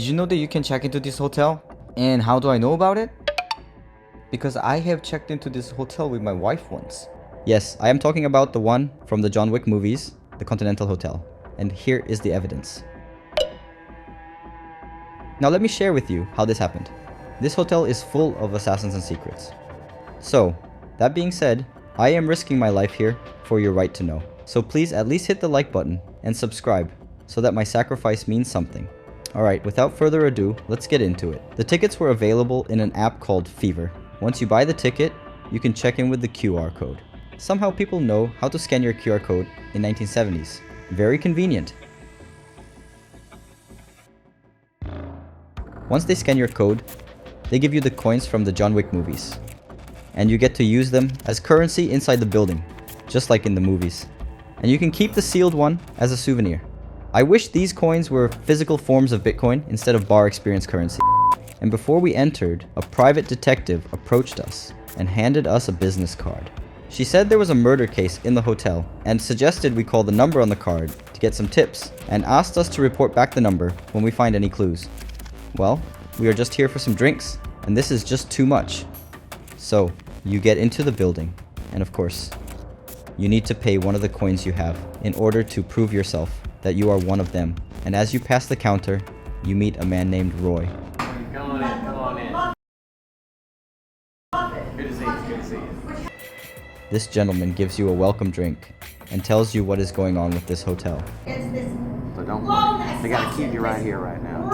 Did you know that you can check into this hotel? And how do I know about it? Because I have checked into this hotel with my wife once. Yes, I am talking about the one from the John Wick movies, the Continental Hotel. And here is the evidence. Now let me share with you how this happened. This hotel is full of assassins and secrets. So, that being said, I am risking my life here for your right to know. So please at least hit the like button and subscribe so that my sacrifice means something. Alright, without further ado, let's get into it. The tickets were available in an app called Fever. Once you buy the ticket, you can check in with the QR code. Somehow people know how to scan your QR code in 1970s. Very convenient. Once they scan your code, they give you the coins from the John Wick movies. And you get to use them as currency inside the building, just like in the movies. And you can keep the sealed one as a souvenir. I wish these coins were physical forms of Bitcoin instead of bar experience currency. And before we entered, a private detective approached us and handed us a business card. She said there was a murder case in the hotel and suggested we call the number on the card to get some tips and asked us to report back the number when we find any clues. Well, we are just here for some drinks and this is just too much. So, you get into the building and of course, you need to pay one of the coins you have in order to prove yourself that you are one of them. And as you pass the counter, you meet a man named Roy. Come on in. Good to see you, good to see you. This gentleman gives you a welcome drink and tells you what is going on with this hotel. So don't worry. They gotta keep you right here right now.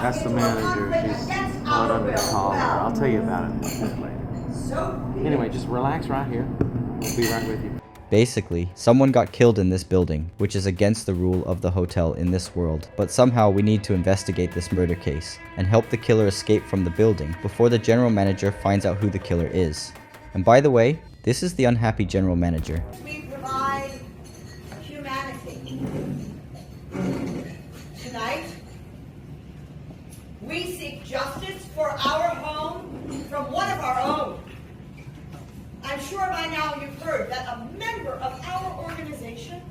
That's the manager. She's not under the collar. I'll tell you about it later. Anyway, just relax right here. We'll be right with you. Basically, someone got killed in this building, which is against the rule of the hotel in this world. But somehow we need to investigate this murder case and help the killer escape from the building before the general manager finds out who the killer is. And by the way, this is the unhappy general manager. We provide humanity. Tonight, we seek justice for our home from one of our own. I'm sure by now you've heard that a member of our organization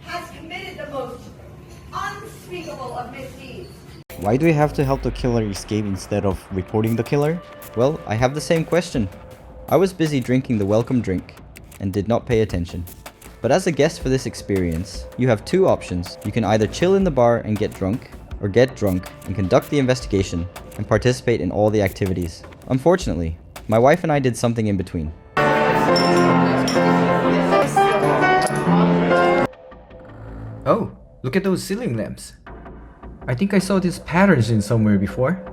has committed the most unspeakable of misdeeds. Why do we have to help the killer escape instead of reporting the killer? Well, I have the same question. I was busy drinking the welcome drink and did not pay attention. But as a guest for this experience, you have two options. You can either chill in the bar and get drunk, or get drunk and conduct the investigation and participate in all the activities. Unfortunately, my wife and I did something in between. Oh, look at those ceiling lamps. I think I saw these patterns in somewhere before.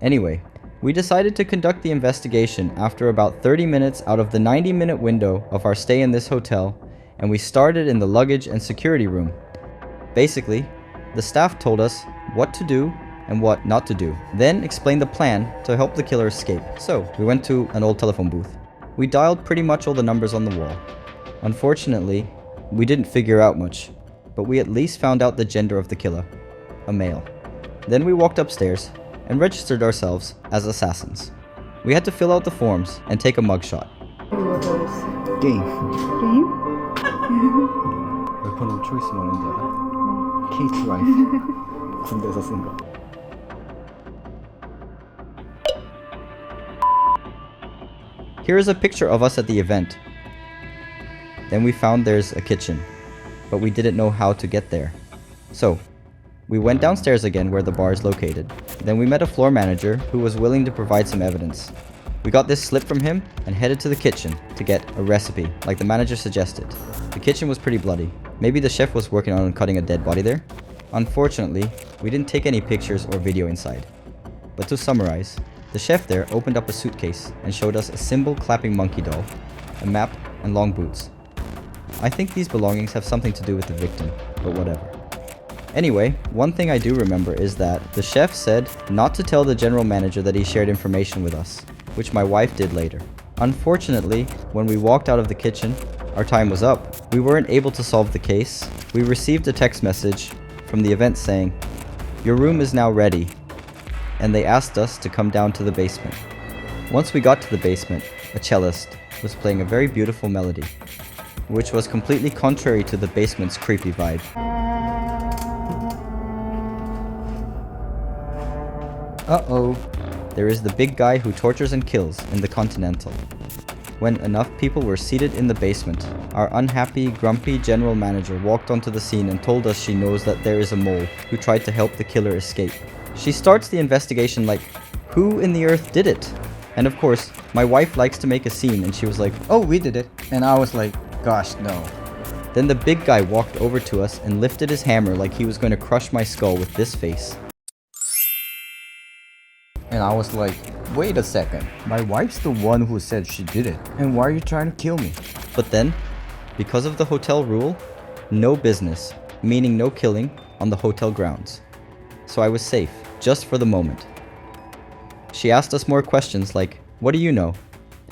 Anyway, we decided to conduct the investigation after about 30 minutes out of the 90-minute window of our stay in this hotel, and we started in the luggage and security room. Basically, the staff told us what to do and what not to do, then explained the plan to help the killer escape. So, we went to an old telephone booth. We dialed pretty much all the numbers on the wall. Unfortunately, we didn't figure out much, but we at least found out the gender of the killer, a male. Then we walked upstairs and registered ourselves as assassins. We had to fill out the forms and take a mugshot. 게임. 웨폰 초이스 먹는 데가 케이트 라이프 군대에서 쓴 거. Here is a picture of us at the event. Then we found there's a kitchen, but we didn't know how to get there. So, we went downstairs again where the bar is located. Then we met a floor manager who was willing to provide some evidence. We got this slip from him and headed to the kitchen to get a recipe, like the manager suggested. The kitchen was pretty bloody. Maybe the chef was working on cutting a dead body there? Unfortunately, we didn't take any pictures or video inside. But to summarize, the chef there opened up a suitcase and showed us a cymbal clapping monkey doll, a map, and long boots. I think these belongings have something to do with the victim, but whatever. Anyway, one thing I do remember is that the chef said not to tell the general manager that he shared information with us, which my wife did later. Unfortunately, when we walked out of the kitchen, our time was up, We weren't able to solve the case. We received a text message from the event saying, "Your room is now ready," and they asked us to come down to the basement. Once we got to the basement, a cellist was playing a very beautiful melody, which was completely contrary to the basement's creepy vibe. Uh-oh. There is the big guy who tortures and kills in the Continental. When enough people were seated in the basement, our unhappy, grumpy general manager walked onto the scene and told us she knows that there is a mole who tried to help the killer escape. She starts the investigation like, who in the earth did it? And of course, my wife likes to make a scene and she was like, Oh, we did it. And I was like, gosh, no. Then the big guy walked over to us and lifted his hammer like he was going to crush my skull with this face. And I was like, wait a second. My wife's the one who said she did it. And why are you trying to kill me? But then, because of the hotel rule, no business, meaning no killing, on the hotel grounds. So I was safe, just for the moment. She asked us more questions like, what do you know?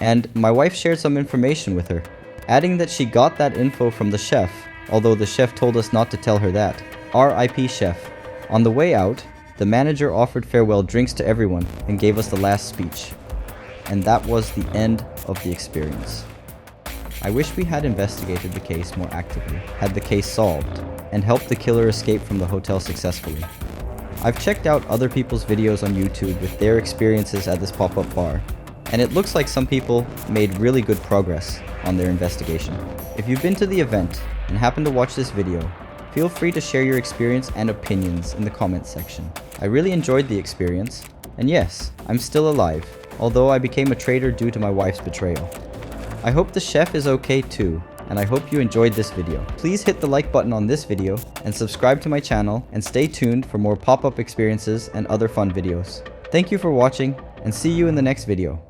And my wife shared some information with her, adding that she got that info from the chef, although the chef told us not to tell her that. R.I.P. chef. On the way out, the manager offered farewell drinks to everyone and gave us the last speech. And that was the end of the experience. I wish we had investigated the case more actively, had the case solved, and helped the killer escape from the hotel successfully. I've checked out other people's videos on YouTube with their experiences at this pop-up bar, and it looks like some people made really good progress on their investigation. If you've been to the event and happen to watch this video, feel free to share your experience and opinions in the comments section. I really enjoyed the experience, and yes, I'm still alive, although I became a traitor due to my wife's betrayal. I hope the chef is okay too, and I hope you enjoyed this video. Please hit the like button on this video and subscribe to my channel, and stay tuned for more pop-up experiences and other fun videos. Thank you for watching, and see you in the next video.